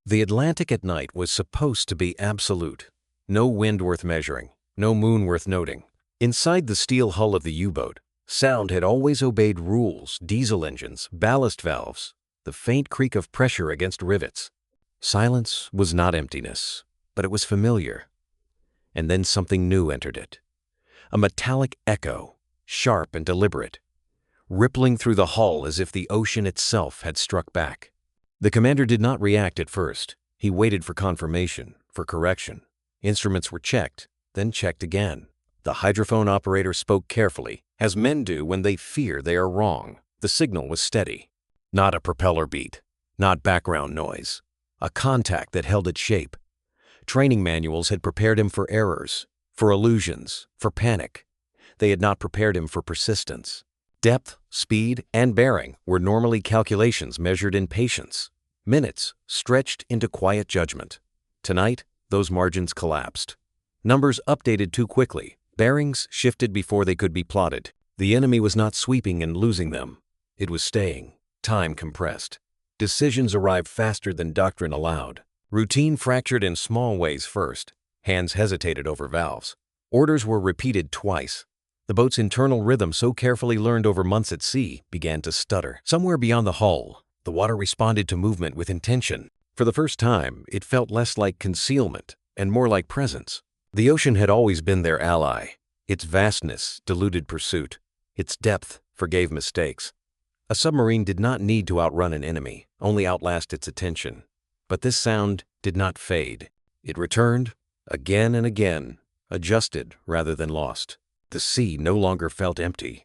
The Atlantic at night was supposed to be absolute. No wind worth measuring, no moon worth noting. Inside the steel hull of the U-boat, sound had always obeyed rules: diesel engines, ballast valves, the faint creak of pressure against rivets. Silence was not emptiness, but it was familiar. And then something new entered it. A metallic echo, sharp and deliberate, rippling through the hull as if the ocean itself had struck back. The commander did not react at first. He waited for confirmation, for correction. Instruments were checked, then checked again. The hydrophone operator spoke carefully, as men do when they fear they are wrong. The signal was steady. Not a propeller beat, not background noise. A contact that held its shape. Training manuals had prepared him for errors, for illusions, for panic. They had not prepared him for persistence. Depth, speed, and bearing were normally calculations measured in patience. Minutes stretched into quiet judgment. Tonight, those margins collapsed. Numbers updated too quickly. Bearings shifted before they could be plotted. The enemy was not sweeping and losing them. It was staying. Time compressed. Decisions arrived faster than doctrine allowed. Routine fractured in small ways first. Hands hesitated over valves. Orders were repeated twice. The boat's internal rhythm, so carefully learned over months at sea, began to stutter. Somewhere beyond the hull, the water responded to movement with intention. For the first time, it felt less like concealment and more like presence. The ocean had always been their ally. Its vastness deluded pursuit. Its depth forgave mistakes. A submarine did not need to outrun an enemy, only outlast its attention. But this sound did not fade. It returned, again and again, adjusted rather than lost. The sea no longer felt empty.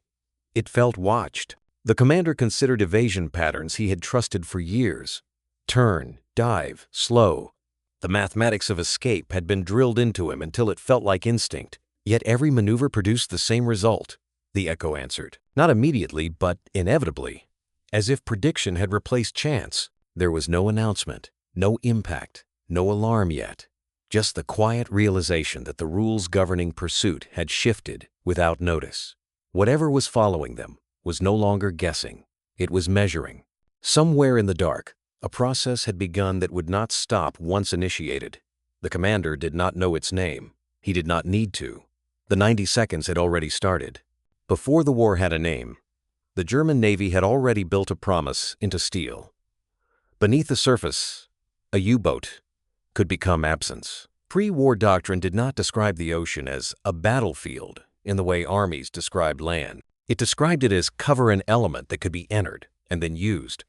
It felt watched. The commander considered evasion patterns he had trusted for years. Turn, dive, slow. The mathematics of escape had been drilled into him until it felt like instinct. Yet every maneuver produced the same result, the echo answered. Not immediately, but inevitably. As if prediction had replaced chance. There was no announcement, no impact, no alarm yet. Just the quiet realization that the rules governing pursuit had shifted without notice. Whatever was following them was no longer guessing. It was measuring. Somewhere in the dark, a process had begun that would not stop once initiated. The commander did not know its name. He did not need to. The 90 seconds had already started. Before the war had a name, the German Navy had already built a promise into steel. Beneath the surface, a U-boat could become absence. Pre-war doctrine did not describe the ocean as a battlefield in the way armies described land. It described it as cover and element that could be entered and then used.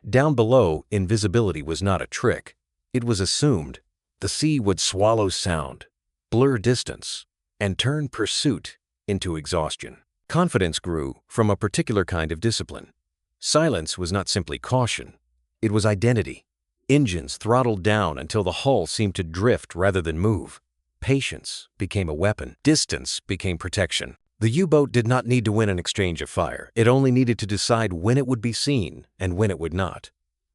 Down below, invisibility was not a trick. It was assumed. The sea would swallow sound, blur distance, and turn pursuit into exhaustion. Confidence grew from a particular kind of discipline. Silence was not simply caution. It was identity. Engines throttled down until the hull seemed to drift rather than move. Patience became a weapon. Distance became protection. The U-boat did not need to win an exchange of fire. It only needed to decide when it would be seen and when it would not.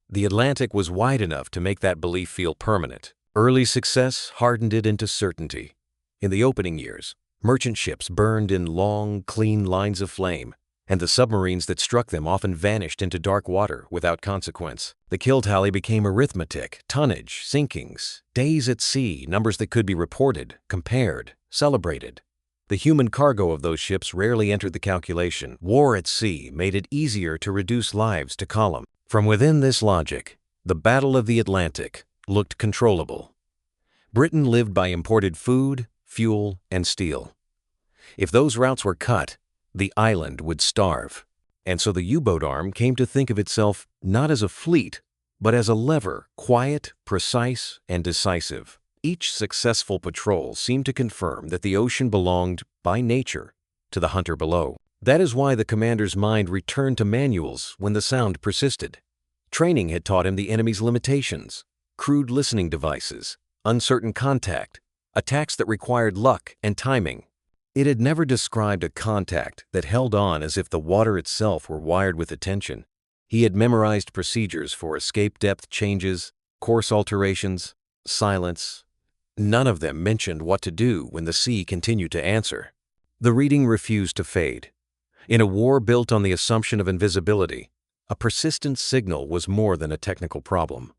The Atlantic was wide enough to make that belief feel permanent. Early success hardened it into certainty. In the opening years, merchant ships burned in long, clean lines of flame, and the submarines that struck them often vanished into dark water without consequence. The kill tally became arithmetic: tonnage, sinkings, days at sea, numbers that could be reported, compared, celebrated. The human cargo of those ships rarely entered the calculation. War at sea made it easier to reduce lives to column. From within this logic, the Battle of the Atlantic looked controllable. Britain lived by imported food, fuel, and steel. If those routes were cut, the island would starve. And so the U-boat arm came to think of itself not as a fleet, but as a lever, quiet, precise, and decisive. Each successful patrol seemed to confirm that the ocean belonged, by nature, to the hunter below. That is why the commander's mind returned to manuals when the sound persisted. Training had taught him the enemy's limitations: crude listening devices, uncertain contact, attacks that required luck and timing. It had never described a contact that held on as if the water itself were wired with attention. He had memorized procedures for escape depth changes, course alterations, silence. None of them mentioned what to do when the sea continued to answer. The reading refused to fade. In a war built on the assumption of invisibility, a persistent signal was more than a technical problem.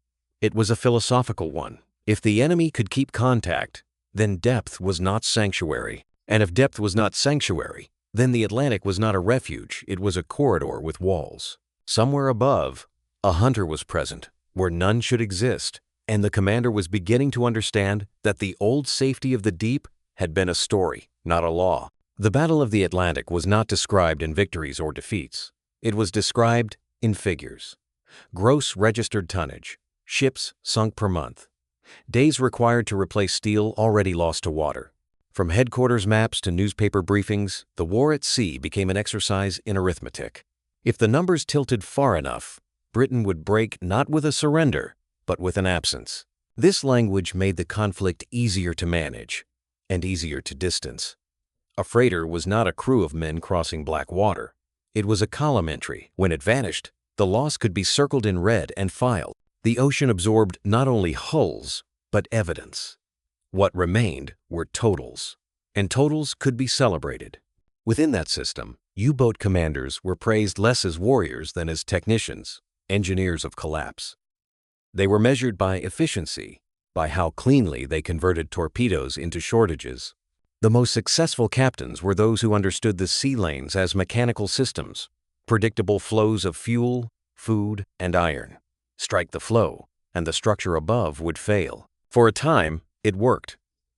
It was a philosophical one. If the enemy could keep contact, then depth was not sanctuary. And if depth was not sanctuary, then the Atlantic was not a refuge, it was a corridor with walls. Somewhere above, a hunter was present, where none should exist, and the commander was beginning to understand that the old safety of the deep had been a story, not a law. The Battle of the Atlantic was not described in victories or defeats. It was described in figures. Gross registered tonnage, ships sunk per month, days required to replace steel already lost to water. From headquarters maps to newspaper briefings, the war at sea became an exercise in arithmetic. If the numbers tilted far enough, Britain would break not with a surrender, but with an absence. This language made the conflict easier to manage and easier to distance. A freighter was not a crew of men crossing black water. It was a column entry. When it vanished, the loss could be circled in red and filed. The ocean absorbed not only hulls, but evidence. What remained were totals, and totals could be celebrated. Within that system, U-boat commanders were praised less as warriors than as technicians, engineers of collapse. They were measured by efficiency, by how cleanly they converted torpedoes into shortages. The most successful captains were those who understood the sea lanes as mechanical systems, predictable flows of fuel, food, and iron. Strike the flow, and the structure above would fail. For a time, it worked.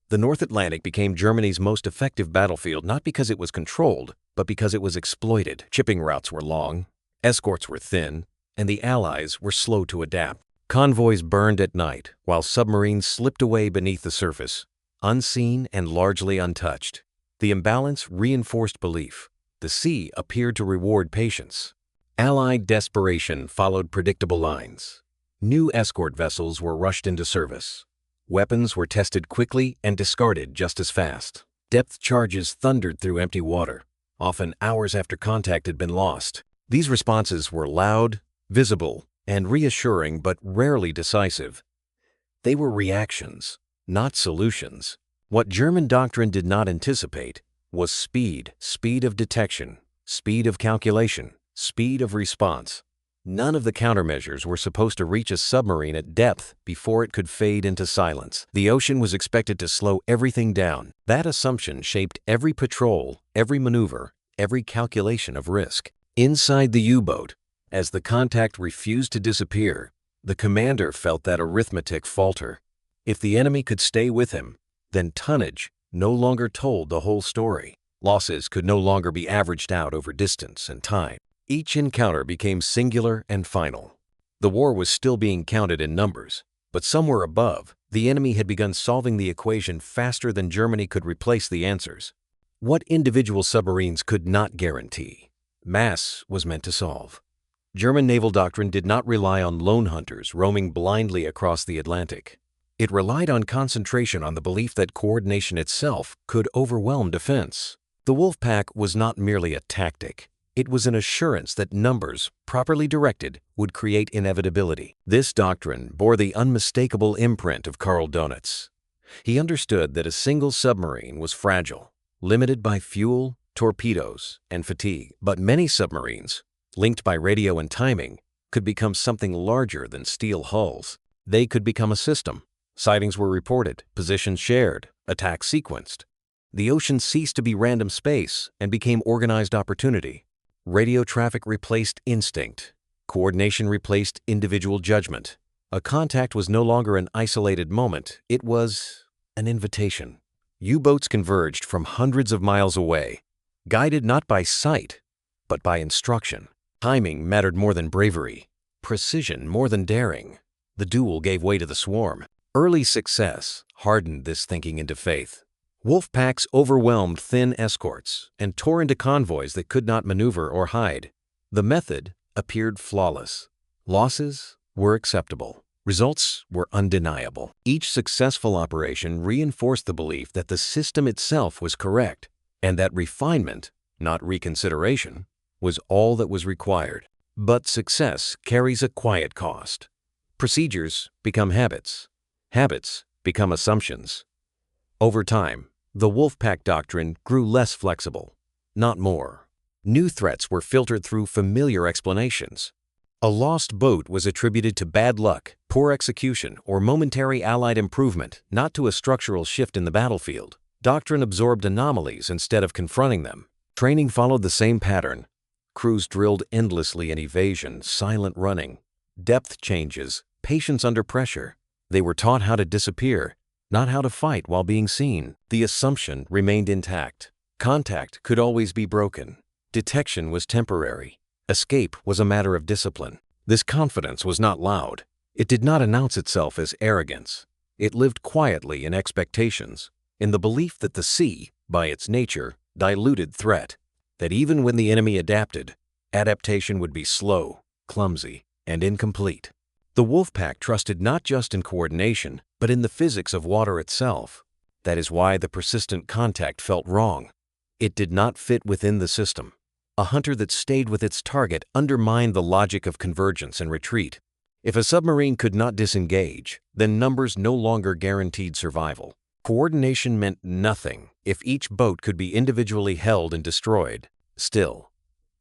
The North Atlantic became Germany's most effective battlefield not because it was controlled, but because it was exploited. Shipping routes were long, escorts were thin, and the Allies were slow to adapt. Convoys burned at night, while submarines slipped away beneath the surface, unseen and largely untouched. The imbalance reinforced belief. The sea appeared to reward patience. Allied desperation followed predictable lines. New escort vessels were rushed into service. Weapons were tested quickly and discarded just as fast. Depth charges thundered through empty water, often hours after contact had been lost. These responses were loud, visible, and reassuring but rarely decisive. They were reactions, not solutions. What German doctrine did not anticipate was speed of detection, speed of calculation, speed of response. None of the countermeasures were supposed to reach a submarine at depth before it could fade into silence. The ocean was expected to slow everything down. That assumption shaped every patrol, every maneuver, every calculation of risk. Inside the U-boat, as the contact refused to disappear, the commander felt that arithmetic falter. If the enemy could stay with him, then tonnage no longer told the whole story. Losses could no longer be averaged out over distance and time. Each encounter became singular and final. The war was still being counted in numbers, but somewhere above, the enemy had begun solving the equation faster than Germany could replace the answers. What individual submarines could not guarantee, mass was meant to solve. German naval doctrine did not rely on lone hunters roaming blindly across the Atlantic. It relied on concentration on the belief that coordination itself could overwhelm defense. The wolf pack was not merely a tactic. It was an assurance that numbers, properly directed, would create inevitability. This doctrine bore the unmistakable imprint of Karl Donitz. He understood that a single submarine was fragile, limited by fuel, torpedoes, and fatigue. But many submarines, linked by radio and timing, could become something larger than steel hulls. They could become a system. Sightings were reported, positions shared, attacks sequenced. The ocean ceased to be random space and became organized opportunity. Radio traffic replaced instinct. Coordination replaced individual judgment. A contact was no longer an isolated moment, it was an invitation. U-boats converged from hundreds of miles away, guided not by sight, but by instruction. Timing mattered more than bravery, precision more than daring. The duel gave way to the swarm. Early success hardened this thinking into faith. Wolf packs overwhelmed thin escorts and tore into convoys that could not maneuver or hide. The method appeared flawless. Losses were acceptable. Results were undeniable. Each successful operation reinforced the belief that the system itself was correct and that refinement, not reconsideration, was all that was required. But success carries a quiet cost. Procedures become habits. Habits become assumptions. Over time, the Wolfpack doctrine grew less flexible, not more. New threats were filtered through familiar explanations. A lost boat was attributed to bad luck, poor execution, or momentary Allied improvement, not to a structural shift in the battlefield. Doctrine absorbed anomalies instead of confronting them. Training followed the same pattern. Crews drilled endlessly in evasion, silent running, depth changes, patience under pressure. They were taught how to disappear, not how to fight while being seen. The assumption remained intact. Contact could always be broken. Detection was temporary. Escape was a matter of discipline. This confidence was not loud. It did not announce itself as arrogance. It lived quietly in expectations, in the belief that the sea, by its nature, diluted threat, that even when the enemy adapted, adaptation would be slow, clumsy, and incomplete. The Wolfpack trusted not just in coordination, but in the physics of water itself. That is why the persistent contact felt wrong. It did not fit within the system. A hunter that stayed with its target undermined the logic of convergence and retreat. If a submarine could not disengage, then numbers no longer guaranteed survival. Coordination meant nothing if each boat could be individually held and destroyed. Still,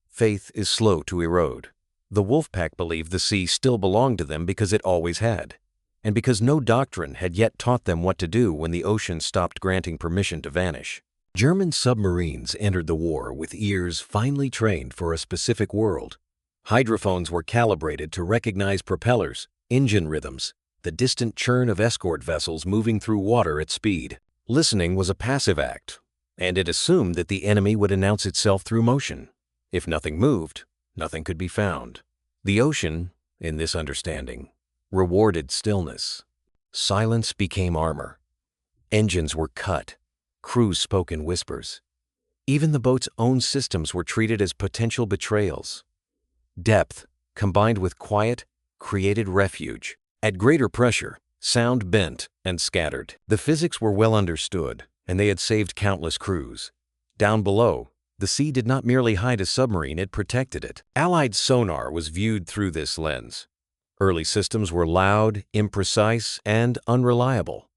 faith is slow to erode. The Wolfpack believed the sea still belonged to them because it always had, and because no doctrine had yet taught them what to do when the ocean stopped granting permission to vanish. German submarines entered the war with ears finely trained for a specific world. Hydrophones were calibrated to recognize propellers, engine rhythms, the distant churn of escort vessels moving through water at speed. Listening was a passive act, and it assumed that the enemy would announce itself through motion. If nothing moved, nothing could be found. The ocean, in this understanding, rewarded stillness. Silence became armor. Engines were cut. Crews spoke in whispers. Even the boat's own systems were treated as potential betrayals. Depth, combined with quiet, created refuge. At greater pressure, sound bent and scattered. The physics were well understood, and they had saved countless crews. Down below, the sea did not merely hide a submarine, it protected it. Allied sonar was viewed through this lens. Early systems were loud, imprecise, and unreliable.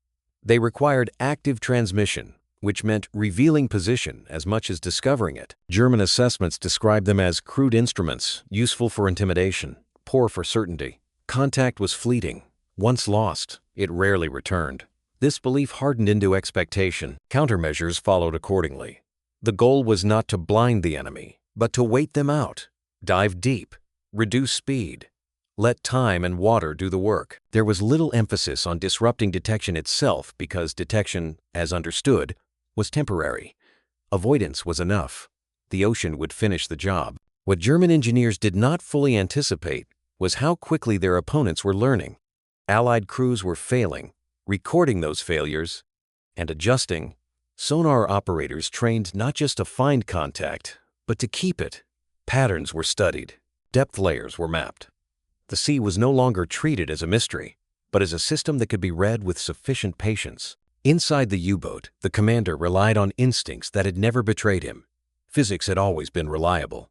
They required active transmission, which meant revealing position as much as discovering it. German assessments described them as crude instruments, useful for intimidation, poor for certainty. Contact was fleeting. Once lost, it rarely returned. This belief hardened into expectation. Countermeasures followed accordingly. The goal was not to blind the enemy, but to wait them out, dive deep, reduce speed, let time and water do the work. There was little emphasis on disrupting detection itself because detection, as understood, was temporary. Avoidance was enough. The ocean would finish the job. What German engineers did not fully anticipate was how quickly their opponents were learning. Allied crews were failing, recording those failures, and adjusting. Sonar operators trained not just to find contact, but to keep it. Patterns were studied. Depth layers were mapped. The sea was no longer treated as a mystery, but as a system that could be read with sufficient patience. Inside the U-boat, the commander relied on instincts that had never betrayed him. Physics had always been reliable.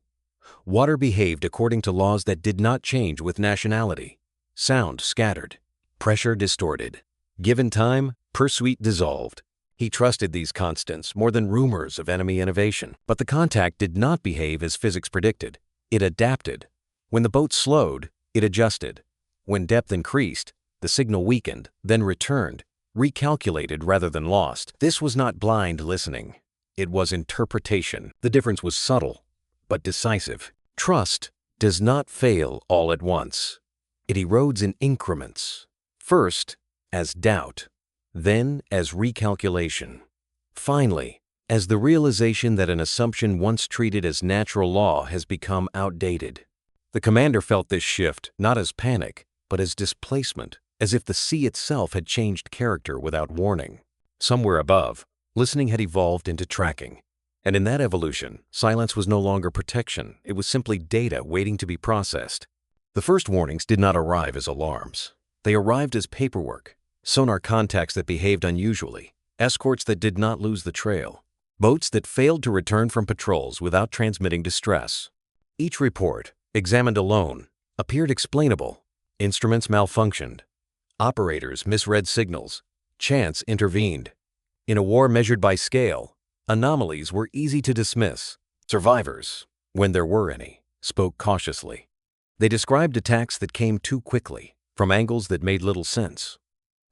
Water behaved according to laws that did not change with nationality. Sound scattered. Pressure distorted. Given time, pursuit dissolved. He trusted these constants more than rumors of enemy innovation. But the contact did not behave as physics predicted. It adapted. When the boat slowed, it adjusted. When depth increased, the signal weakened, then returned, recalculated rather than lost. This was not blind listening. It was interpretation. The difference was subtle, but decisive. Trust does not fail all at once. It erodes in increments. First, as doubt, then as recalculation. Finally, as the realization that an assumption once treated as natural law has become outdated. The commander felt this shift not as panic, but as displacement, as if the sea itself had changed character without warning. Somewhere above, listening had evolved into tracking. And in that evolution, silence was no longer protection, it was simply data waiting to be processed. The first warnings did not arrive as alarms. They arrived as paperwork, sonar contacts that behaved unusually, escorts that did not lose the trail, boats that failed to return from patrols without transmitting distress. Each report, examined alone, appeared explainable. Instruments malfunctioned. Operators misread signals. Chance intervened. In a war measured by scale, anomalies were easy to dismiss. Survivors, when there were any, spoke cautiously. They described attacks that came too quickly, from angles that made little sense.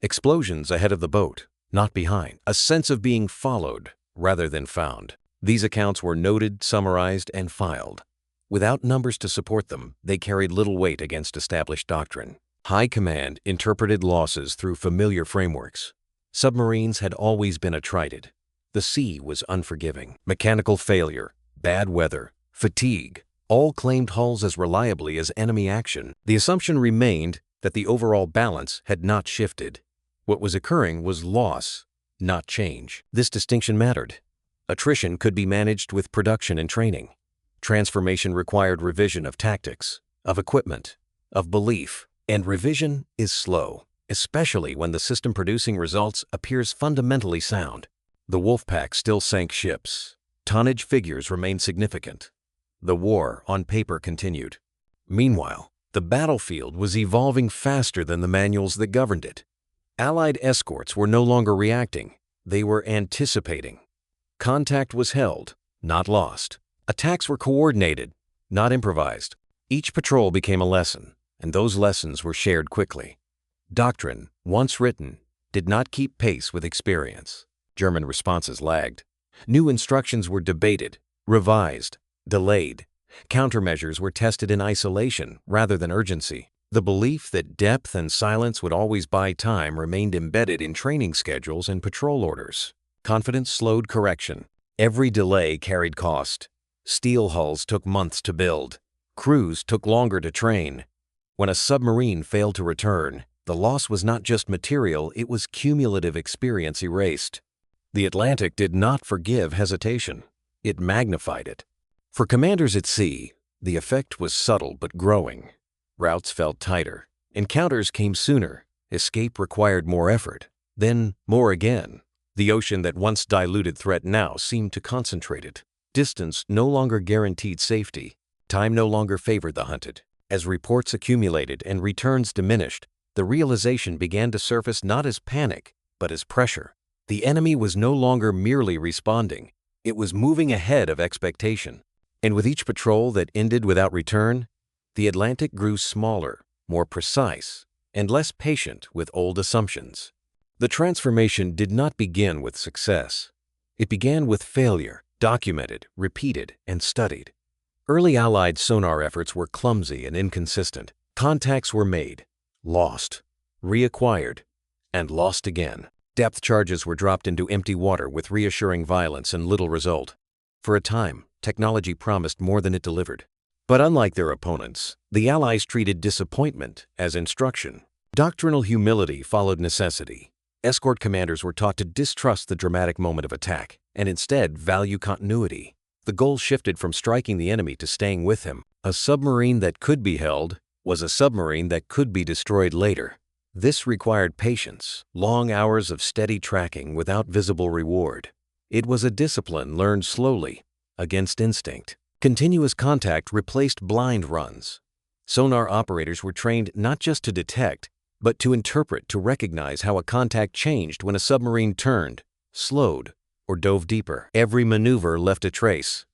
Explosions ahead of the boat, not behind. A sense of being followed rather than found. These accounts were noted, summarized, and filed. Without numbers to support them, they carried little weight against established doctrine. High command interpreted losses through familiar frameworks. Submarines had always been attrited. The sea was unforgiving. Mechanical failure, bad weather, fatigue, all claimed hulls as reliably as enemy action. The assumption remained that the overall balance had not shifted. What was occurring was loss, not change. This distinction mattered. Attrition could be managed with production and training. Transformation required revision of tactics, of equipment, of belief. And revision is slow, especially when the system producing results appears fundamentally sound. The Wolfpack still sank ships. Tonnage figures remained significant. The war on paper continued. Meanwhile, the battlefield was evolving faster than the manuals that governed it. Allied escorts were no longer reacting. They were anticipating. Contact was held, not lost. Attacks were coordinated, not improvised. Each patrol became a lesson, and those lessons were shared quickly. Doctrine, once written, did not keep pace with experience. German responses lagged. New instructions were debated, revised, delayed. Countermeasures were tested in isolation rather than urgency. The belief that depth and silence would always buy time remained embedded in training schedules and patrol orders. Confidence slowed correction. Every delay carried cost. Steel hulls took months to build. Crews took longer to train. When a submarine failed to return, the loss was not just material, it was cumulative experience erased. The Atlantic did not forgive hesitation. It magnified it. For commanders at sea, the effect was subtle but growing. Routes felt tighter. Encounters came sooner. Escape required more effort. Then more again. The ocean that once diluted threat now seemed to concentrate it. Distance no longer guaranteed safety. Time no longer favored the hunted. As reports accumulated and returns diminished, the realization began to surface not as panic, but as pressure. The enemy was no longer merely responding. It was moving ahead of expectation. And with each patrol that ended without return, the Atlantic grew smaller, more precise, and less patient with old assumptions. The transformation did not begin with success. It began with failure, documented, repeated, and studied. Early Allied sonar efforts were clumsy and inconsistent. Contacts were made, lost, reacquired, and lost again. Depth charges were dropped into empty water with reassuring violence and little result. For a time, technology promised more than it delivered. But unlike their opponents, the Allies treated disappointment as instruction. Doctrinal humility followed necessity. Escort commanders were taught to distrust the dramatic moment of attack and instead value continuity. The goal shifted from striking the enemy to staying with him. A submarine that could be held was a submarine that could be destroyed later. This required patience, long hours of steady tracking without visible reward. It was a discipline learned slowly, against instinct. Continuous contact replaced blind runs. Sonar operators were trained not just to detect, but to interpret, to recognize how a contact changed when a submarine turned, slowed, or dove deeper. Every maneuver left a trace.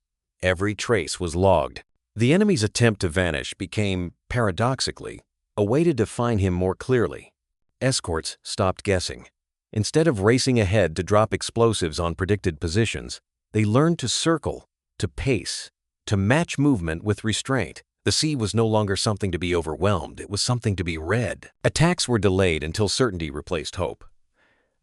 Every trace was logged. The enemy's attempt to vanish became, paradoxically, a way to define him more clearly. Escorts stopped guessing. Instead of racing ahead to drop explosives on predicted positions, they learned to circle, to pace, to match movement with restraint. The sea was no longer something to be overwhelmed, it was something to be read. Attacks were delayed until certainty replaced hope.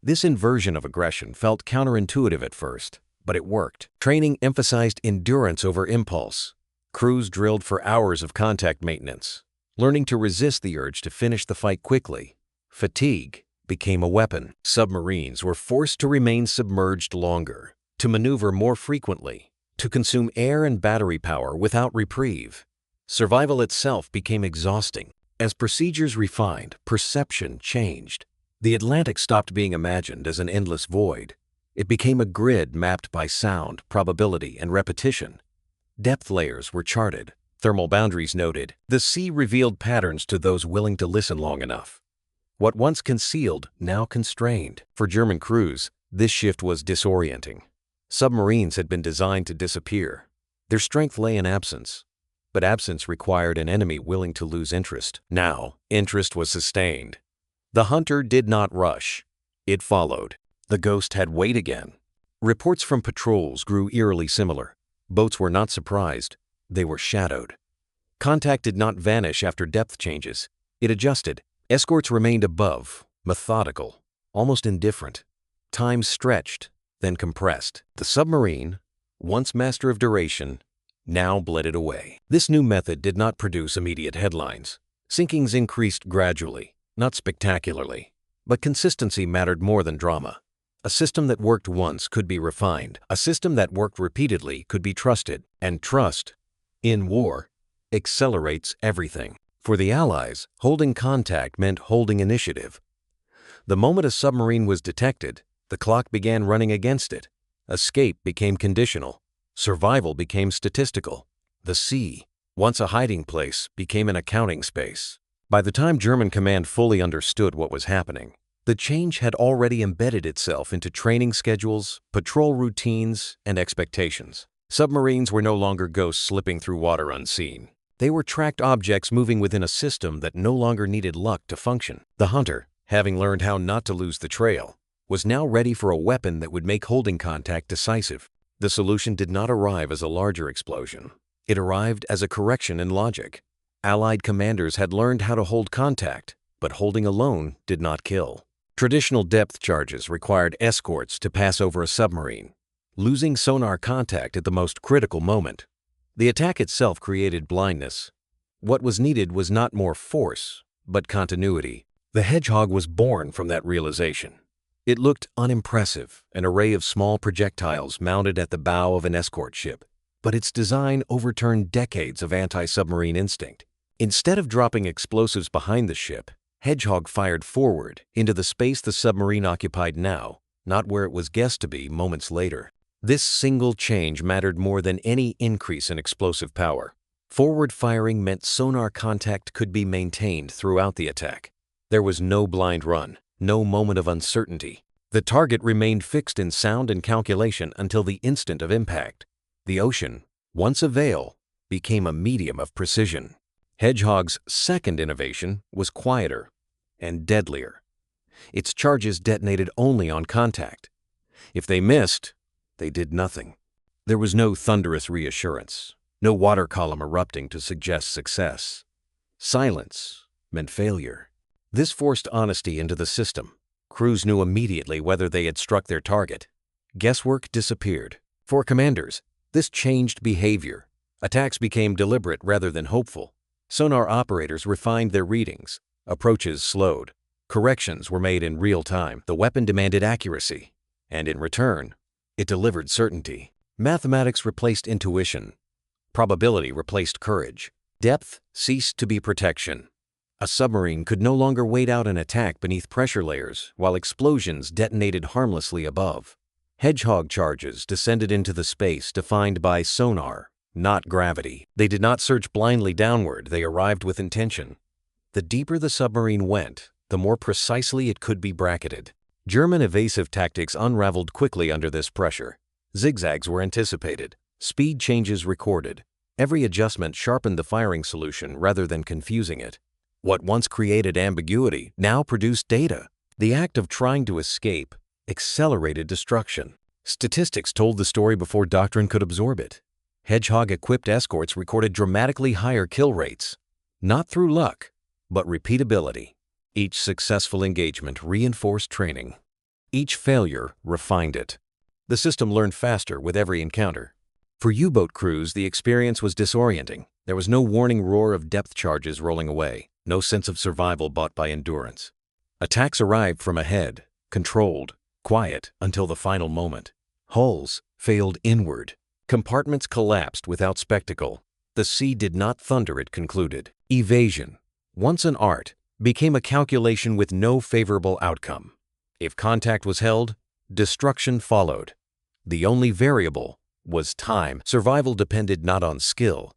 This inversion of aggression felt counterintuitive at first, but it worked. Training emphasized endurance over impulse. Crews drilled for hours of contact maintenance, learning to resist the urge to finish the fight quickly. Fatigue became a weapon. Submarines were forced to remain submerged longer, to maneuver more frequently, to consume air and battery power without reprieve. Survival itself became exhausting. As procedures refined, perception changed. The Atlantic stopped being imagined as an endless void. It became a grid mapped by sound, probability, and repetition. Depth layers were charted, thermal boundaries noted. The sea revealed patterns to those willing to listen long enough. What once concealed, now constrained. For German crews, this shift was disorienting. Submarines had been designed to disappear. Their strength lay in absence. but absence required an enemy willing to lose interest. Now, interest was sustained. The hunter did not rush. It followed. The ghost had weight again. Reports from patrols grew eerily similar. Boats were not surprised. They were shadowed. Contact did not vanish after depth changes. It adjusted. Escorts remained above, methodical, almost indifferent. Time stretched, then compressed. The submarine, once master of duration, now bled it away. This new method did not produce immediate headlines. Sinkings increased gradually, not spectacularly, but consistency mattered more than drama. A system that worked once could be refined. A system that worked repeatedly could be trusted. And trust, in war, accelerates everything. For the Allies, holding contact meant holding initiative. The moment a submarine was detected, the clock began running against it. Escape became conditional. Survival became statistical. The sea, once a hiding place, became an accounting space. By the time German command fully understood what was happening, the change had already embedded itself into training schedules, patrol routines, and expectations. Submarines were no longer ghosts slipping through water unseen. They were tracked objects moving within a system that no longer needed luck to function. The hunter, having learned how not to lose the trail, was now ready for a weapon that would make holding contact decisive. The solution did not arrive as a larger explosion. It arrived as a correction in logic. Allied commanders had learned how to hold contact, but holding alone did not kill. Traditional depth charges required escorts to pass over a submarine, losing sonar contact at the most critical moment. The attack itself created blindness. What was needed was not more force, but continuity. The Hedgehog was born from that realization. It looked unimpressive, an array of small projectiles mounted at the bow of an escort ship. But its design overturned decades of anti-submarine instinct. Instead of dropping explosives behind the ship, Hedgehog fired forward into the space the submarine occupied now, not where it was guessed to be moments later. This single change mattered more than any increase in explosive power. Forward firing meant sonar contact could be maintained throughout the attack. There was no blind run, no moment of uncertainty. The target remained fixed in sound and calculation until the instant of impact. The ocean, once a veil, became a medium of precision. Hedgehog's second innovation was quieter and deadlier. Its charges detonated only on contact. If they missed, they did nothing. There was no thunderous reassurance, no water column erupting to suggest success. Silence meant failure. This forced honesty into the system. Crews knew immediately whether they had struck their target. Guesswork disappeared. For commanders, this changed behavior. Attacks became deliberate rather than hopeful. Sonar operators refined their readings. Approaches slowed. Corrections were made in real time. The weapon demanded accuracy, and in return, it delivered certainty. Mathematics replaced intuition. Probability replaced courage. Depth ceased to be protection. A submarine could no longer wait out an attack beneath pressure layers while explosions detonated harmlessly above. Hedgehog charges descended into the space defined by sonar, not gravity. They did not surge blindly downward, they arrived with intention. The deeper the submarine went, the more precisely it could be bracketed. German evasive tactics unraveled quickly under this pressure. Zigzags were anticipated, speed changes recorded. Every adjustment sharpened the firing solution rather than confusing it. What once created ambiguity now produced data. The act of trying to escape accelerated destruction. Statistics told the story before doctrine could absorb it. Hedgehog-equipped escorts recorded dramatically higher kill rates, not through luck, but repeatability. Each successful engagement reinforced training. Each failure refined it. The system learned faster with every encounter. For U-boat crews, the experience was disorienting. There was no warning roar of depth charges rolling away, no sense of survival bought by endurance. Attacks arrived from ahead, controlled, quiet until the final moment. Hulls failed inward. Compartments collapsed without spectacle. The sea did not thunder, it concluded. Evasion, once an art, became a calculation with no favorable outcome. If contact was held, destruction followed. The only variable was time. Survival depended not on skill,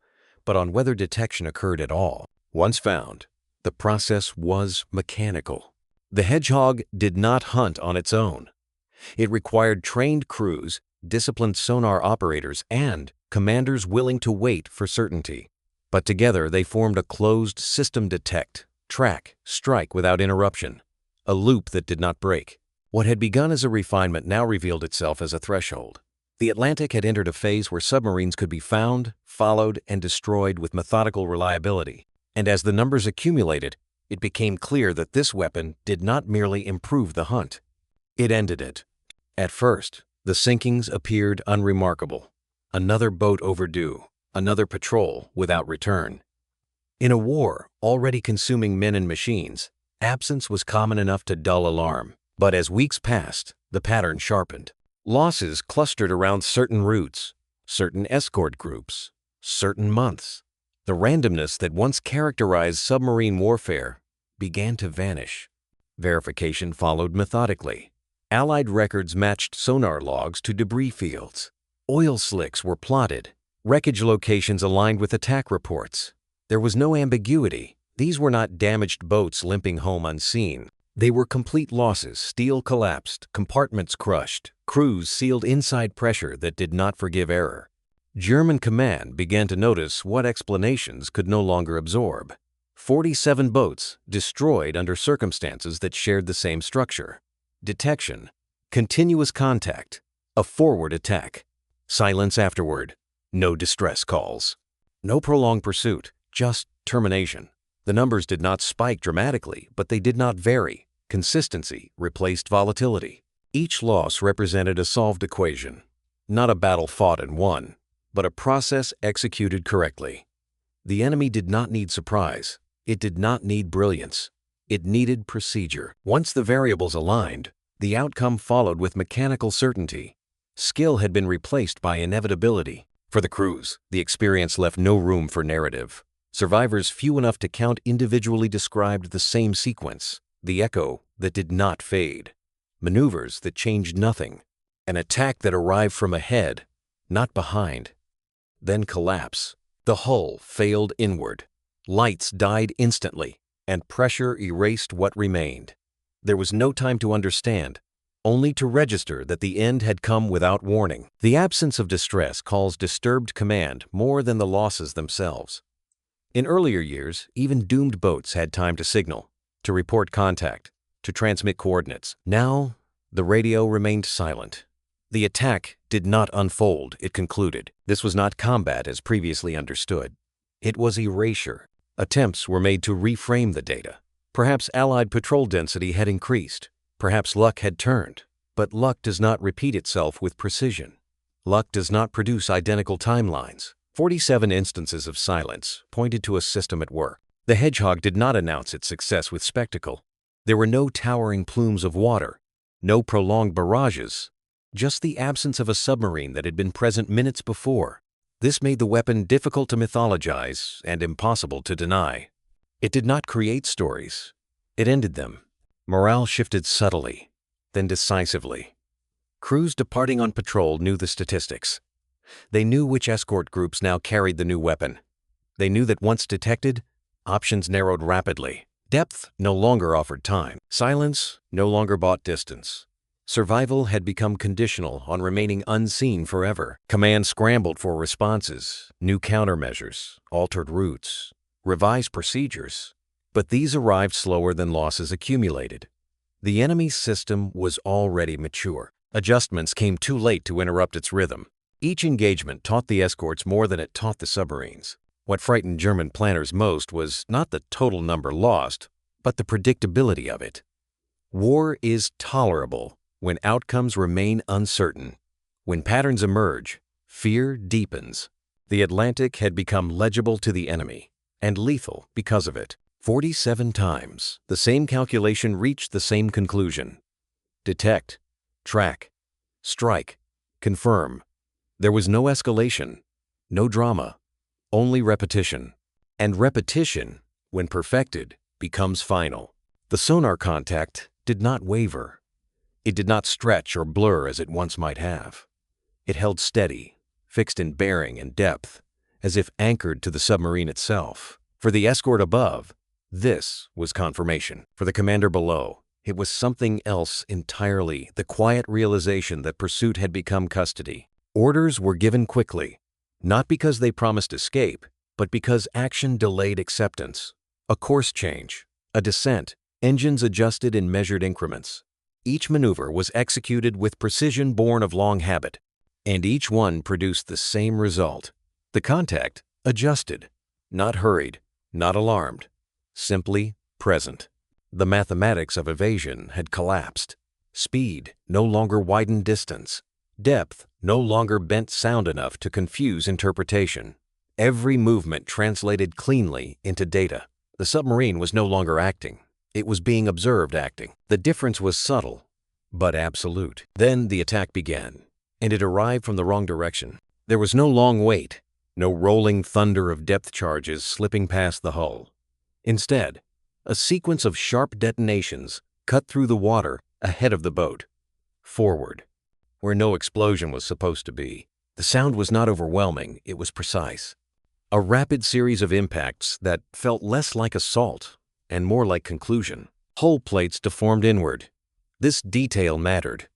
but on whether detection occurred at all. Once found, the process was mechanical. The Hedgehog did not hunt on its own. It required trained crews, disciplined sonar operators, and commanders willing to wait for certainty. But together they formed a closed system: detect, track, strike without interruption. A loop that did not break. What had begun as a refinement now revealed itself as a threshold. The Atlantic had entered a phase where submarines could be found, followed, and destroyed with methodical reliability. And as the numbers accumulated, it became clear that this weapon did not merely improve the hunt. It ended it. At first, the sinkings appeared unremarkable. Another boat overdue, another patrol without return. In a war already consuming men and machines, absence was common enough to dull alarm. But as weeks passed, the pattern sharpened. Losses clustered around certain routes, certain escort groups, certain months. The randomness that once characterized submarine warfare began to vanish. Verification followed methodically. Allied records matched sonar logs to debris fields. Oil slicks were plotted. Wreckage locations aligned with attack reports. There was no ambiguity. These were not damaged boats limping home unseen. They were complete losses: steel collapsed, compartments crushed, crews sealed inside pressure that did not forgive error. German command began to notice what explanations could no longer absorb. 47 boats destroyed under circumstances that shared the same structure. Detection, continuous contact, a forward attack. Silence afterward. No distress calls. No prolonged pursuit, just termination. The numbers did not spike dramatically, but they did not vary. Consistency replaced volatility. Each loss represented a solved equation. Not a battle fought and won, but a process executed correctly. The enemy did not need surprise. It did not need brilliance. It needed procedure. Once the variables aligned, the outcome followed with mechanical certainty. Skill had been replaced by inevitability. For the crews, the experience left no room for narrative. Survivors few enough to count individually described the same sequence, the echo that did not fade, maneuvers that changed nothing, an attack that arrived from ahead, not behind. Then collapse. The hull failed inward. Lights died instantly, and pressure erased what remained. There was no time to understand, only to register that the end had come without warning. The absence of distress calls disturbed command more than the losses themselves. In earlier years, even doomed boats had time to signal, to report contact, to transmit coordinates. Now, the radio remained silent. The attack did not unfold, it concluded. This was not combat as previously understood. It was erasure. Attempts were made to reframe the data. Perhaps Allied patrol density had increased. Perhaps luck had turned. But luck does not repeat itself with precision. Luck does not produce identical timelines. 47 instances of silence pointed to a system at work. The Hedgehog did not announce its success with spectacle. There were no towering plumes of water, no prolonged barrages, just the absence of a submarine that had been present minutes before. This made the weapon difficult to mythologize and impossible to deny. It did not create stories. It ended them. Morale shifted subtly, then decisively. Crews departing on patrol knew the statistics. They knew which escort groups now carried the new weapon. They knew that once detected, options narrowed rapidly. Depth no longer offered time. Silence no longer bought distance. Survival had become conditional on remaining unseen forever. Command scrambled for responses, new countermeasures, altered routes, revised procedures. But these arrived slower than losses accumulated. The enemy's system was already mature. Adjustments came too late to interrupt its rhythm. Each engagement taught the escorts more than it taught the submarines. What frightened German planners most was not the total number lost, but the predictability of it. War is tolerable when outcomes remain uncertain. When patterns emerge, fear deepens. The Atlantic had become legible to the enemy, and lethal because of it. 47 times, the same calculation reached the same conclusion. Detect, track, strike, confirm. There was no escalation, no drama, only repetition. And repetition, when perfected, becomes final. The sonar contact did not waver. It did not stretch or blur as it once might have. It held steady, fixed in bearing and depth, as if anchored to the submarine itself. For the escort above, this was confirmation. For the commander below, it was something else entirely, the quiet realization that pursuit had become custody. Orders were given quickly, not because they promised escape, but because action delayed acceptance. A course change, a descent, engines adjusted in measured increments. Each maneuver was executed with precision born of long habit, and each one produced the same result. The contact adjusted, not hurried, not alarmed, simply present. The mathematics of evasion had collapsed. Speed no longer widened distance. Depth no longer bent sound enough to confuse interpretation. Every movement translated cleanly into data. The submarine was no longer acting. It was being observed acting. The difference was subtle, but absolute. Then the attack began, and it arrived from the wrong direction. There was no long wait, no rolling thunder of depth charges slipping past the hull. Instead, a sequence of sharp detonations cut through the water ahead of the boat, forward, where no explosion was supposed to be. The sound was not overwhelming, it was precise. A rapid series of impacts that felt less like assault and more like conclusion. Hull plates deformed inward. This detail mattered.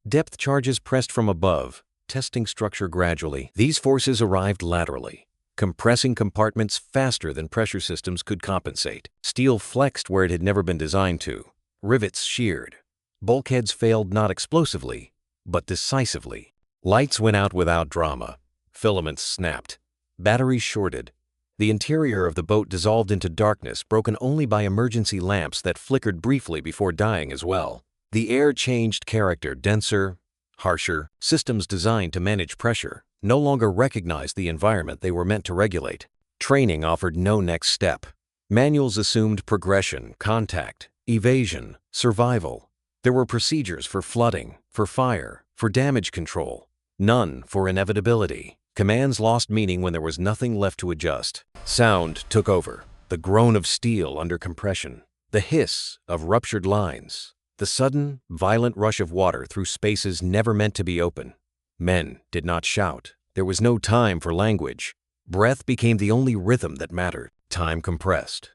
Depth charges pressed from above, testing structure gradually. These forces arrived laterally, compressing compartments faster than pressure systems could compensate. Steel flexed where it had never been designed to. Rivets sheared. Bulkheads failed not explosively, but decisively. Lights went out without drama. Filaments snapped. Batteries shorted. The interior of the boat dissolved into darkness, broken only by emergency lamps that flickered briefly before dying as well. The air changed character, denser, harsher. Systems designed to manage pressure no longer recognized the environment they were meant to regulate. Training offered no next step. Manuals assumed progression, contact, evasion, survival. There were procedures for flooding, for fire, for damage control. None for inevitability. Commands lost meaning when there was nothing left to adjust. Sound took over. The groan of steel under compression. The hiss of ruptured lines. The sudden, violent rush of water through spaces never meant to be open. Men did not shout. There was no time for language. Breath became the only rhythm that mattered. Time compressed.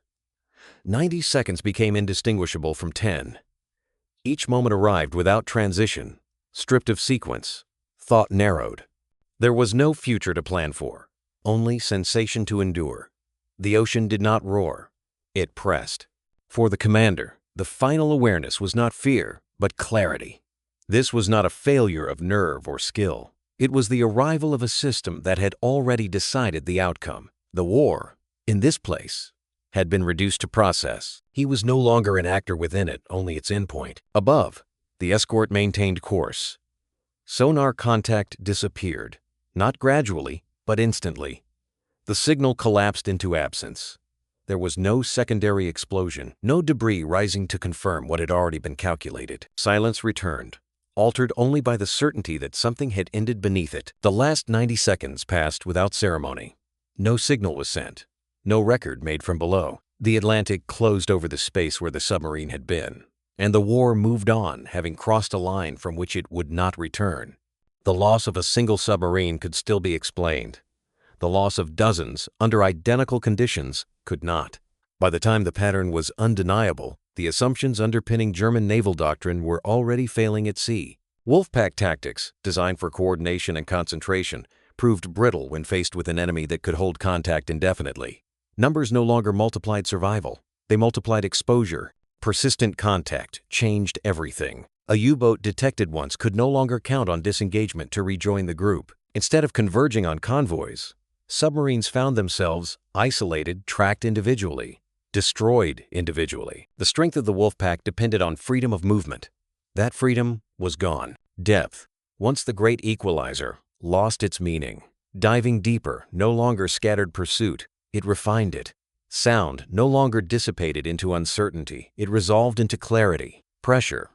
90 seconds became indistinguishable from 10. Each moment arrived without transition, stripped of sequence. Thought narrowed. There was no future to plan for, only sensation to endure. The ocean did not roar. It pressed. For the commander, the final awareness was not fear, but clarity. This was not a failure of nerve or skill. It was the arrival of a system that had already decided the outcome. The war, in this place, had been reduced to process. He was no longer an actor within it, only its endpoint. Above, the escort maintained course. Sonar contact disappeared, not gradually, but instantly. The signal collapsed into absence. There was no secondary explosion, no debris rising to confirm what had already been calculated. Silence returned, altered only by the certainty that something had ended beneath it. The last 90 seconds passed without ceremony. No signal was sent, no record made from below. The Atlantic closed over the space where the submarine had been, and the war moved on, having crossed a line from which it would not return. The loss of a single submarine could still be explained. The loss of dozens under identical conditions could not. By the time the pattern was undeniable, the assumptions underpinning German naval doctrine were already failing at sea. Wolfpack tactics, designed for coordination and concentration, proved brittle when faced with an enemy that could hold contact indefinitely. Numbers no longer multiplied survival. They multiplied exposure. Persistent contact changed everything. A U-boat detected once could no longer count on disengagement to rejoin the group. Instead of converging on convoys, submarines found themselves isolated, tracked individually, destroyed individually. The strength of the Wolfpack depended on freedom of movement. That freedom was gone. Depth, once the great equalizer, lost its meaning. Diving deeper no longer scattered pursuit, it refined it. Sound no longer dissipated into uncertainty, it resolved into clarity. Pressure,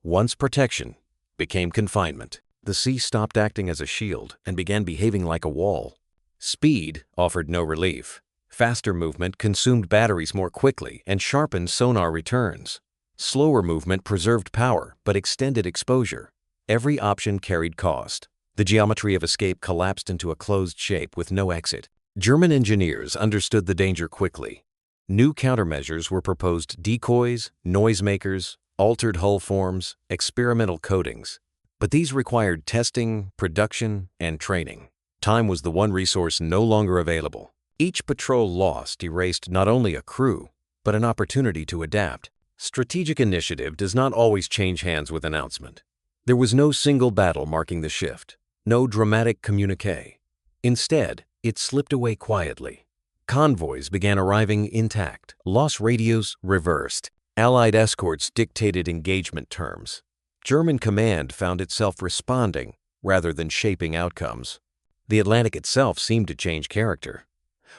once protection, became confinement. The sea stopped acting as a shield and began behaving like a wall. Speed offered no relief. Faster movement consumed batteries more quickly and sharpened sonar returns. Slower movement preserved power but extended exposure. Every option carried cost. The geometry of escape collapsed into a closed shape with no exit. German engineers understood the danger quickly. New countermeasures were proposed: decoys, noisemakers, altered hull forms, experimental coatings. But these required testing, production, and training. Time was the one resource no longer available. Each patrol lost erased not only a crew, but an opportunity to adapt. Strategic initiative does not always change hands with announcement. There was no single battle marking the shift, no dramatic communique. Instead, it slipped away quietly. Convoys began arriving intact, lost radios reversed, Allied escorts dictated engagement terms. German command found itself responding rather than shaping outcomes. The Atlantic itself seemed to change character.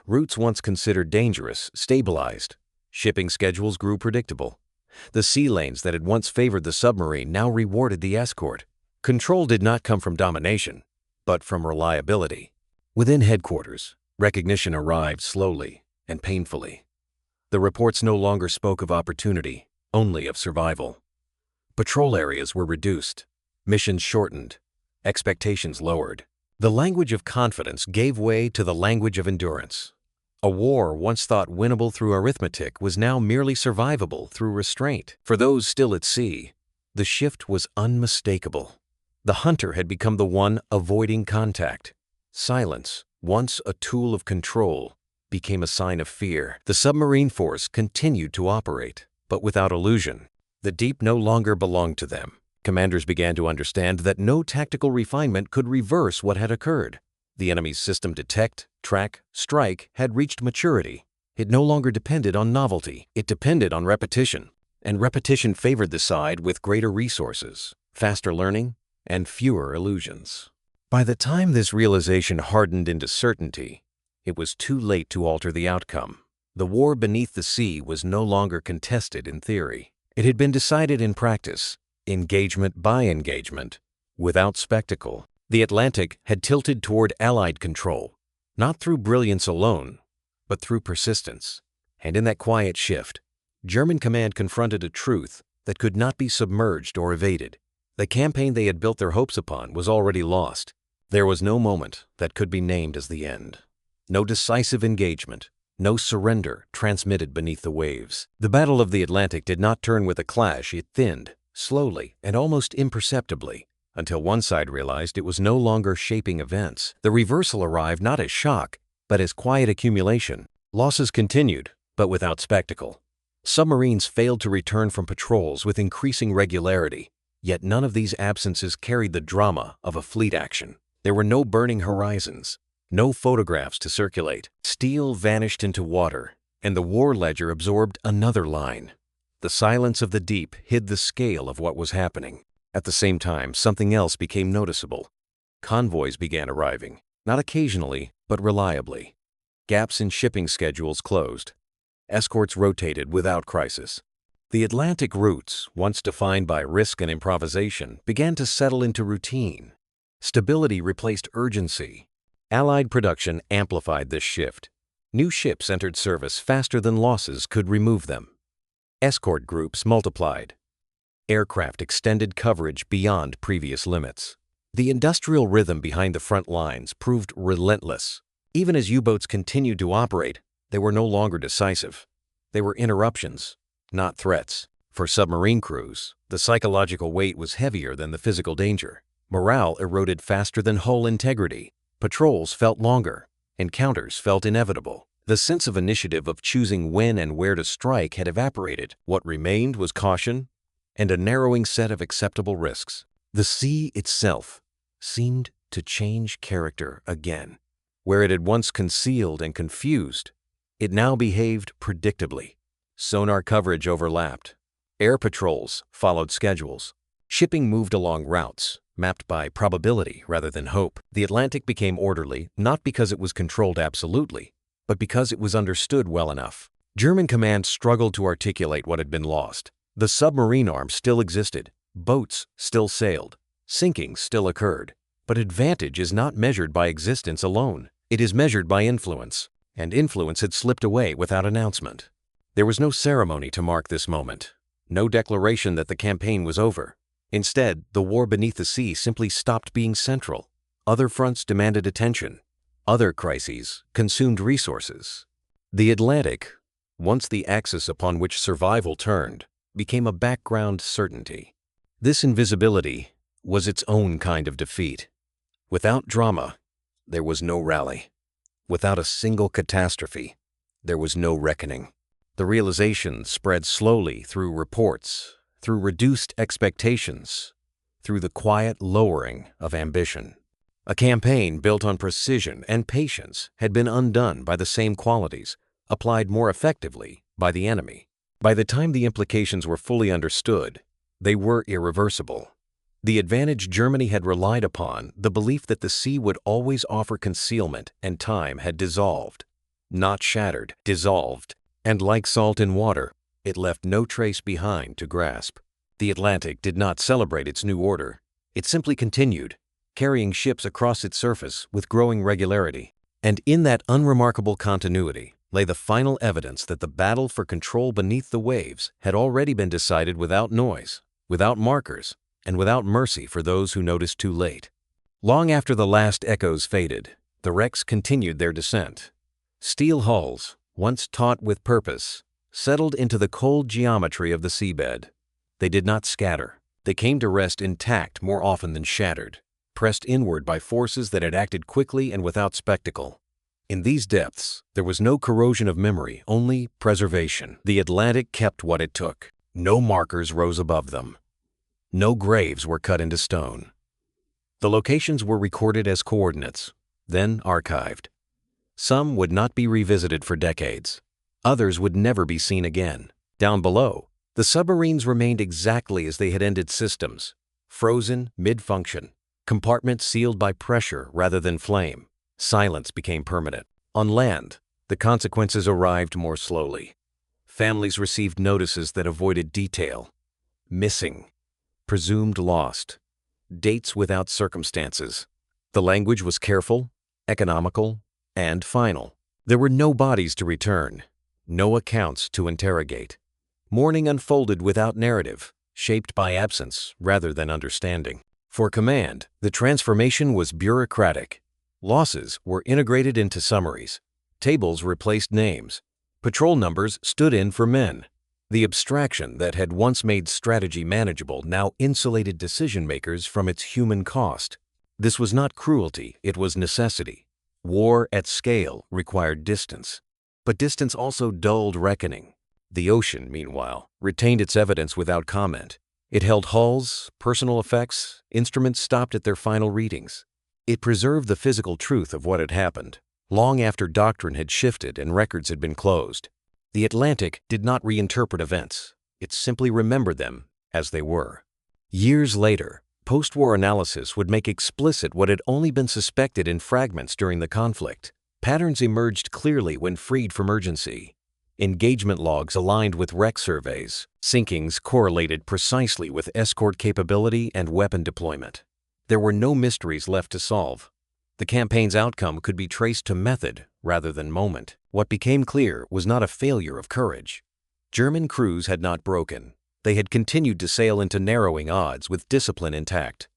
Routes once considered dangerous stabilized. Shipping schedules grew predictable. The sea lanes that had once favored the submarine now rewarded the escort. Control did not come from domination, but from reliability. Within headquarters, recognition arrived slowly and painfully. The reports no longer spoke of opportunity, only of survival. Patrol areas were reduced, missions shortened, expectations lowered. The language of confidence gave way to the language of endurance. A war once thought winnable through arithmetic was now merely survivable through restraint. For those still at sea, the shift was unmistakable. The hunter had become the one avoiding contact. Silence, once a tool of control, became a sign of fear. The submarine force continued to operate, but without illusion. The deep no longer belonged to them. Commanders began to understand that no tactical refinement could reverse what had occurred. The enemy's system detect, track, strike had reached maturity. It no longer depended on novelty. It depended on repetition. And repetition favored the side with greater resources, faster learning, and fewer illusions. By the time this realization hardened into certainty, it was too late to alter the outcome. The war beneath the sea was no longer contested in theory. It had been decided in practice, engagement by engagement, without spectacle. The Atlantic had tilted toward Allied control, not through brilliance alone, but through persistence. And in that quiet shift, German command confronted a truth that could not be submerged or evaded. The campaign they had built their hopes upon was already lost. There was no moment that could be named as the end. No decisive engagement, no surrender transmitted beneath the waves. The Battle of the Atlantic did not turn with a clash. It thinned, slowly and almost imperceptibly, until one side realized it was no longer shaping events. The reversal arrived not as shock, but as quiet accumulation. Losses continued, but without spectacle. Submarines failed to return from patrols with increasing regularity, yet none of these absences carried the drama of a fleet action. There were no burning horizons, no photographs to circulate. Steel vanished into water, and the war ledger absorbed another line. The silence of the deep hid the scale of what was happening. At the same time, something else became noticeable. Convoys began arriving, not occasionally, but reliably. Gaps in shipping schedules closed. Escorts rotated without crisis. The Atlantic routes, once defined by risk and improvisation, began to settle into routine. Stability replaced urgency. Allied production amplified this shift. New ships entered service faster than losses could remove them. Escort groups multiplied. Aircraft extended coverage beyond previous limits. The industrial rhythm behind the front lines proved relentless. Even as U-boats continued to operate, they were no longer decisive. They were interruptions, not threats. For submarine crews, the psychological weight was heavier than the physical danger. Morale eroded faster than hull integrity. Patrols felt longer. Encounters felt inevitable. The sense of initiative of choosing when and where to strike had evaporated. What remained was caution and a narrowing set of acceptable risks. The sea itself seemed to change character again. Where it had once concealed and confused, it now behaved predictably. Sonar coverage overlapped. Air patrols followed schedules. Shipping moved along routes, mapped by probability rather than hope. The Atlantic became orderly, not because it was controlled absolutely, but because it was understood well enough. German command struggled to articulate what had been lost. The submarine arm still existed. Boats still sailed. Sinkings still occurred. But advantage is not measured by existence alone. It is measured by influence. And influence had slipped away without announcement. There was no ceremony to mark this moment. No declaration that the campaign was over. Instead, the war beneath the sea simply stopped being central. Other fronts demanded attention. Other crises consumed resources. The Atlantic, once the axis upon which survival turned, became a background certainty. This invisibility was its own kind of defeat. Without drama, there was no rally. Without a single catastrophe, there was no reckoning. The realization spread slowly through reports, through reduced expectations, through the quiet lowering of ambition. A campaign built on precision and patience had been undone by the same qualities, applied more effectively by the enemy. By the time the implications were fully understood, they were irreversible. The advantage Germany had relied upon, the belief that the sea would always offer concealment and time, had dissolved. Not shattered, dissolved. And like salt in water, it left no trace behind to grasp. The Atlantic did not celebrate its new order. It simply continued, carrying ships across its surface with growing regularity. And in that unremarkable continuity lay the final evidence that the battle for control beneath the waves had already been decided without noise, without markers, and without mercy for those who noticed too late. Long after the last echoes faded, the wrecks continued their descent. Steel hulls, once taut with purpose, settled into the cold geometry of the seabed. They did not scatter. They came to rest intact more often than shattered, pressed inward by forces that had acted quickly and without spectacle. In these depths, there was no corrosion of memory, only preservation. The Atlantic kept what it took. No markers rose above them. No graves were cut into stone. The locations were recorded as coordinates, then archived. Some would not be revisited for decades. Others would never be seen again. Down below, the submarines remained exactly as they had ended systems, frozen mid-function, compartments sealed by pressure rather than flame. Silence became permanent. On land, the consequences arrived more slowly. Families received notices that avoided detail. Missing, presumed lost, dates without circumstances. The language was careful, economical, and final. There were no bodies to return, no accounts to interrogate. Mourning unfolded without narrative, shaped by absence rather than understanding. For command, the transformation was bureaucratic. Losses were integrated into summaries. Tables replaced names. Patrol numbers stood in for men. The abstraction that had once made strategy manageable now insulated decision-makers from its human cost. This was not cruelty, it was necessity. War at scale required distance. But distance also dulled reckoning. The ocean, meanwhile, retained its evidence without comment. It held hulls, personal effects, instruments stopped at their final readings. It preserved the physical truth of what had happened, long after doctrine had shifted and records had been closed. The Atlantic did not reinterpret events. It simply remembered them as they were. Years later, post-war analysis would make explicit what had only been suspected in fragments during the conflict. Patterns emerged clearly when freed from urgency. Engagement logs aligned with wreck surveys. Sinkings correlated precisely with escort capability and weapon deployment. There were no mysteries left to solve. The campaign's outcome could be traced to method rather than moment. What became clear was not a failure of courage. German crews had not broken. They had continued to sail into narrowing odds with discipline intact.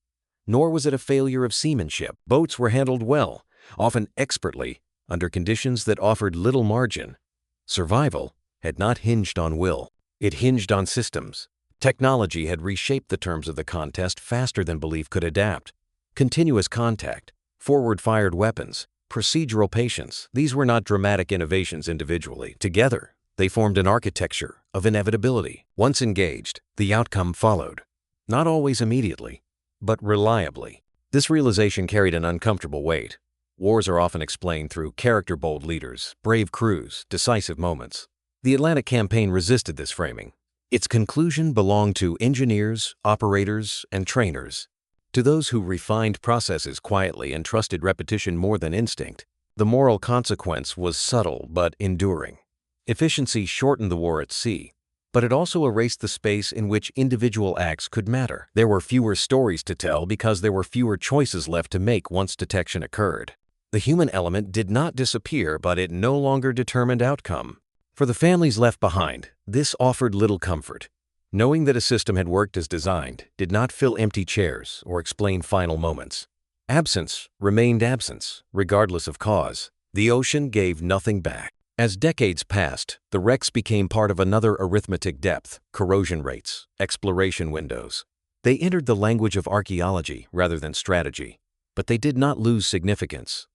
Nor was it a failure of seamanship. Boats were handled well, often expertly, under conditions that offered little margin. Survival had not hinged on will. It hinged on systems. Technology had reshaped the terms of the contest faster than belief could adapt. Continuous contact, forward-fired weapons, procedural patience, these were not dramatic innovations individually. Together, they formed an architecture of inevitability. Once engaged, the outcome followed. Not always immediately, but reliably. This realization carried an uncomfortable weight. Wars are often explained through character-bold leaders, brave crews, decisive moments. The Atlantic campaign resisted this framing. Its conclusion belonged to engineers, operators, and trainers. To those who refined processes quietly and trusted repetition more than instinct, the moral consequence was subtle but enduring. Efficiency shortened the war at sea, but it also erased the space in which individual acts could matter. There were fewer stories to tell because there were fewer choices left to make once detection occurred. The human element did not disappear, but it no longer determined outcome. For the families left behind, this offered little comfort. Knowing that a system had worked as designed did not fill empty chairs or explain final moments. Absence remained absence, regardless of cause. The ocean gave nothing back. As decades passed, the wrecks became part of another arithmetic depth, corrosion rates, exploration windows. They entered the language of archaeology rather than strategy, but they did not lose significance.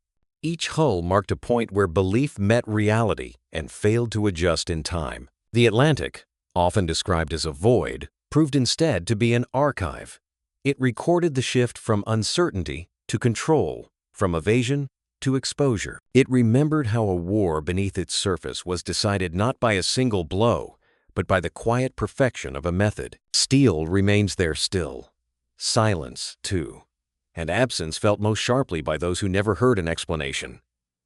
Each hull marked a point where belief met reality and failed to adjust in time. The Atlantic, often described as a void, proved instead to be an archive. It recorded the shift from uncertainty to control, from evasion to exposure. It remembered how a war beneath its surface was decided not by a single blow, but by the quiet perfection of a method. Steel remains there still. Silence, too. And absence felt most sharply by those who never heard an explanation.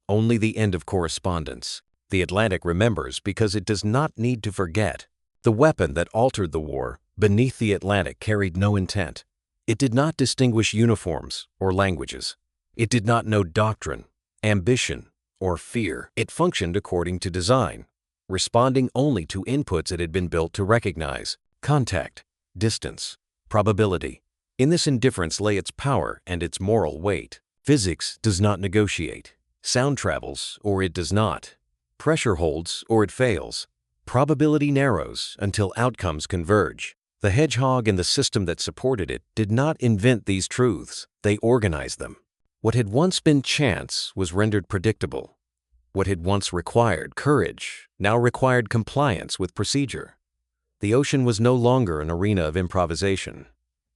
Only the end of correspondence. The Atlantic remembers because it does not need to forget. The weapon that altered the war beneath the Atlantic carried no intent. It did not distinguish uniforms or languages. It did not know doctrine, ambition, or fear. It functioned according to design, responding only to inputs it had been built to recognize: contact, distance, probability. In this indifference lay its power and its moral weight. Physics does not negotiate. Sound travels, or it does not. Pressure holds, or it fails. Probability narrows until outcomes converge. The hedgehog and the system that supported it did not invent these truths. They organized them. What had once been chance was rendered predictable. What had once required courage now required compliance with procedure. The ocean was no longer an arena of improvisation.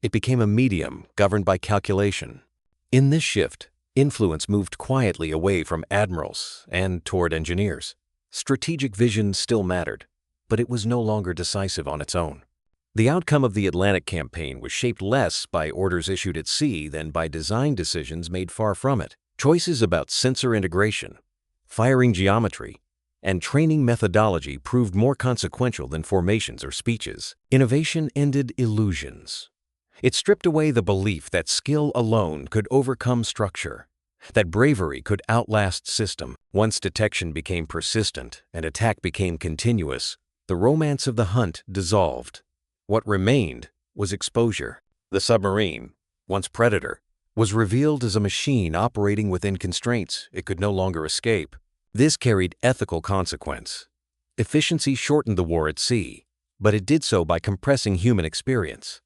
It became a medium governed by calculation. In this shift, influence moved quietly away from admirals and toward engineers. Strategic vision still mattered, but it was no longer decisive on its own. The outcome of the Atlantic campaign was shaped less by orders issued at sea than by design decisions made far from it. Choices about sensor integration, firing geometry, and training methodology proved more consequential than formations or speeches. Innovation ended illusions. It stripped away the belief that skill alone could overcome structure, that bravery could outlast system. Once detection became persistent and attack became continuous, the romance of the hunt dissolved. What remained was exposure. The submarine, once predator, was revealed as a machine operating within constraints it could no longer escape. This carried ethical consequence. Efficiency shortened the war at sea, but it did so by compressing human experience.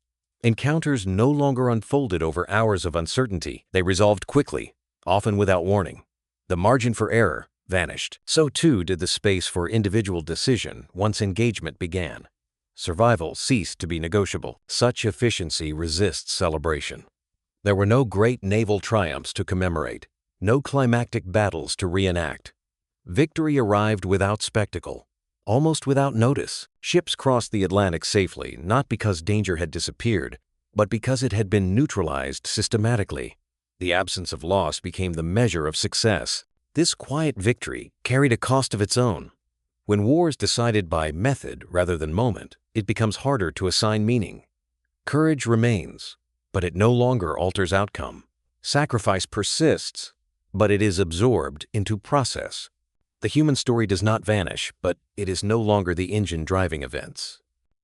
Encounters no longer unfolded over hours of uncertainty. They resolved quickly, often without warning. The margin for error vanished. So too did the space for individual decision once engagement began. Survival ceased to be negotiable. Such efficiency resists celebration. There were no great naval triumphs to commemorate, no climactic battles to reenact. Victory arrived without spectacle, almost without notice. Ships crossed the Atlantic safely, not because danger had disappeared, but because it had been neutralized systematically. The absence of loss became the measure of success. This quiet victory carried a cost of its own. When war is decided by method rather than moment, it becomes harder to assign meaning. Courage remains, but it no longer alters outcome. Sacrifice persists, but it is absorbed into process. The human story does not vanish, but it is no longer the engine driving events.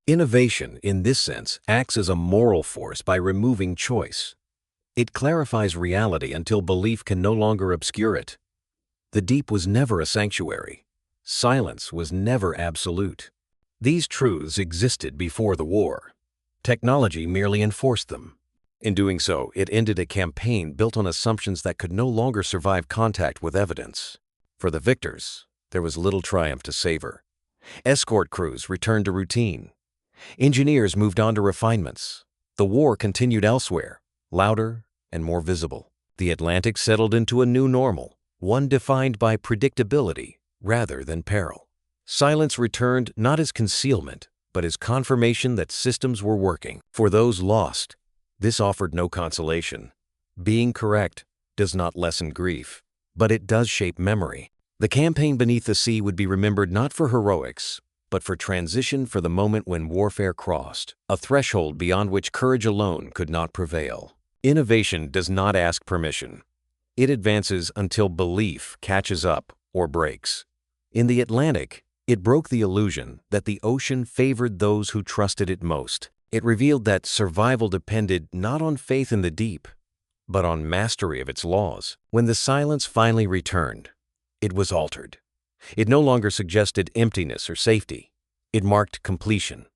Innovation, in this sense, acts as a moral force by removing choice. It clarifies reality until belief can no longer obscure it. The deep was never a sanctuary. Silence was never absolute. These truths existed before the war. Technology merely enforced them. In doing so, it ended a campaign built on assumptions that could no longer survive contact with evidence. For the victors, there was little triumph to savor. Escort crews returned to routine. Engineers moved on to refinements. The war continued elsewhere, louder and more visible. The Atlantic settled into a new normal, one defined by predictability rather than peril. Silence returned not as concealment, but as confirmation that systems were working. For those lost, this offered no consolation. Being correct does not lessen grief, but it does shape memory. The campaign beneath the sea would be remembered not for heroics, but for transition, for the moment when warfare crossed, a threshold beyond which courage alone could not prevail. Innovation does not ask permission. It advances until belief catches up or breaks. In the Atlantic, it broke the illusion that the ocean favored those who trusted it most. It revealed that survival depended not on faith in the deep, but on mastery of its laws. When the silence finally returned, it was altered. It no longer suggested emptiness or safety. It marked completion.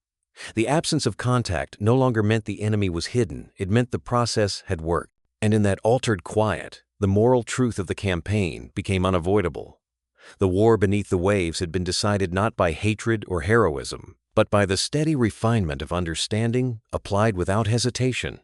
The absence of contact no longer meant the enemy was hidden. It meant the process had worked. And in that altered quiet, the moral truth of the campaign became unavoidable. The war beneath the waves had been decided not by hatred or heroism, but by the steady refinement of understanding applied without hesitation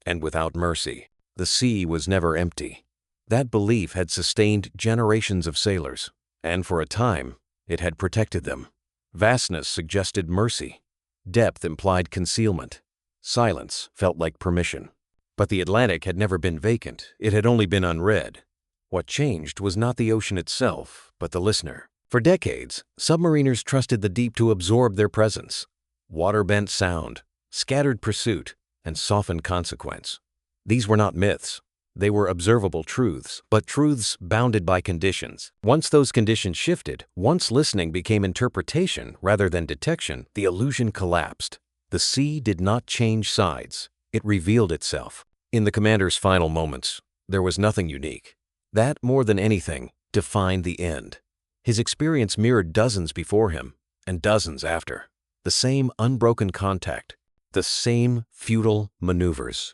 and without mercy. The sea was never empty. That belief had sustained generations of sailors, and for a time, it had protected them. Vastness suggested mercy. Depth implied concealment. Silence felt like permission. But the Atlantic had never been vacant. It had only been unread. What changed was not the ocean itself, but the listener. For decades, submariners trusted the deep to absorb their presence. Water bent sound, scattered pursuit, and softened consequence. These were not myths. They were observable truths, but truths bounded by conditions. Once those conditions shifted, once listening became interpretation rather than detection, the illusion collapsed. The sea did not change sides. It revealed itself. In the commander's final moments, there was nothing unique. That, more than anything, defined the end. His experience mirrored dozens before him and dozens after. The same unbroken contact, the same futile maneuvers,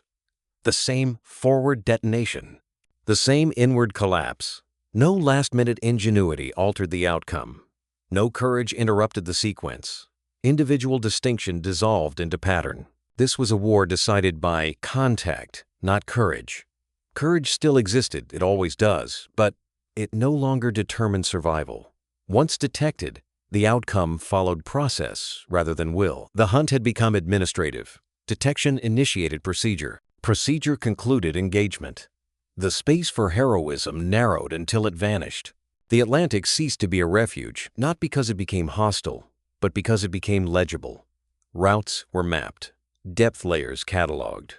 the same forward detonation, the same inward collapse. No last-minute ingenuity altered the outcome. No courage interrupted the sequence. Individual distinction dissolved into pattern. This was a war decided by contact, not courage. Courage still existed, it always does, but it no longer determined survival. Once detected, the outcome followed process rather than will. The hunt had become administrative. Detection initiated procedure. Procedure concluded engagement. The space for heroism narrowed until it vanished. The Atlantic ceased to be a refuge, not because it became hostile, but because it became legible. Routes were mapped. Depth layers cataloged.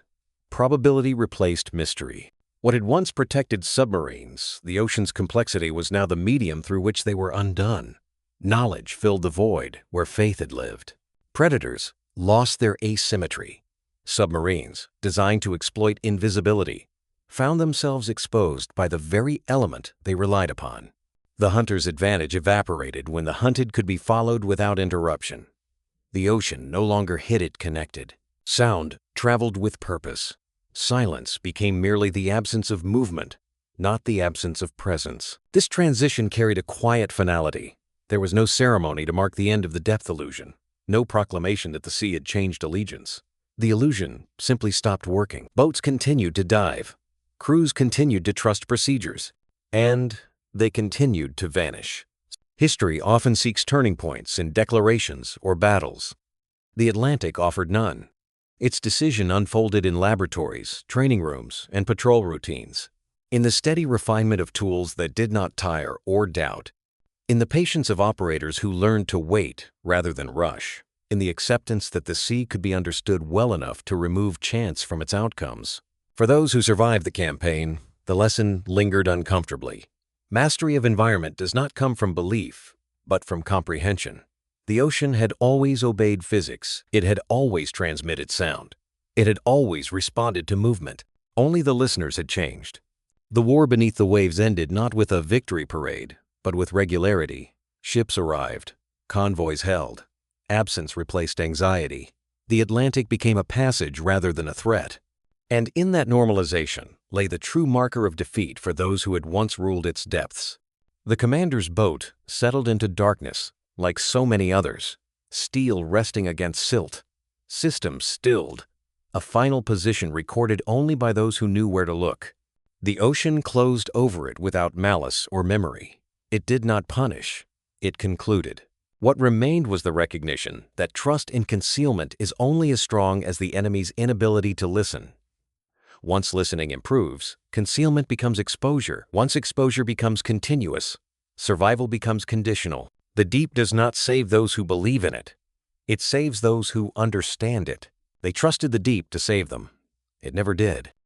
Probability replaced mystery. What had once protected submarines, the ocean's complexity, was now the medium through which they were undone. Knowledge filled the void where faith had lived. Predators lost their asymmetry. Submarines, designed to exploit invisibility, found themselves exposed by the very element they relied upon. The hunter's advantage evaporated when the hunted could be followed without interruption. The ocean no longer hid it connected. Sound traveled with purpose. Silence became merely the absence of movement, not the absence of presence. This transition carried a quiet finality. There was no ceremony to mark the end of the depth illusion, no proclamation that the sea had changed allegiance. The illusion simply stopped working. Boats continued to dive. Crews continued to trust procedures. And they continued to vanish. History often seeks turning points in declarations or battles. The Atlantic offered none. Its decision unfolded in laboratories, training rooms, and patrol routines. In the steady refinement of tools that did not tire or doubt. In the patience of operators who learned to wait rather than rush. In the acceptance that the sea could be understood well enough to remove chance from its outcomes. For those who survived the campaign, the lesson lingered uncomfortably. Mastery of environment does not come from belief, but from comprehension. The ocean had always obeyed physics. It had always transmitted sound. It had always responded to movement. Only the listeners had changed. The war beneath the waves ended not with a victory parade, but with regularity. Ships arrived. Convoys held. Absence replaced anxiety. The Atlantic became a passage rather than a threat. And in that normalization lay the true marker of defeat for those who had once ruled its depths. The commander's boat settled into darkness, like so many others, steel resting against silt, systems stilled, a final position recorded only by those who knew where to look. The ocean closed over it without malice or memory. It did not punish. It concluded. What remained was the recognition that trust in concealment is only as strong as the enemy's inability to listen. Once listening improves, concealment becomes exposure. Once exposure becomes continuous, survival becomes conditional. The deep does not save those who believe in it. It saves those who understand it. They trusted the deep to save them. It never did.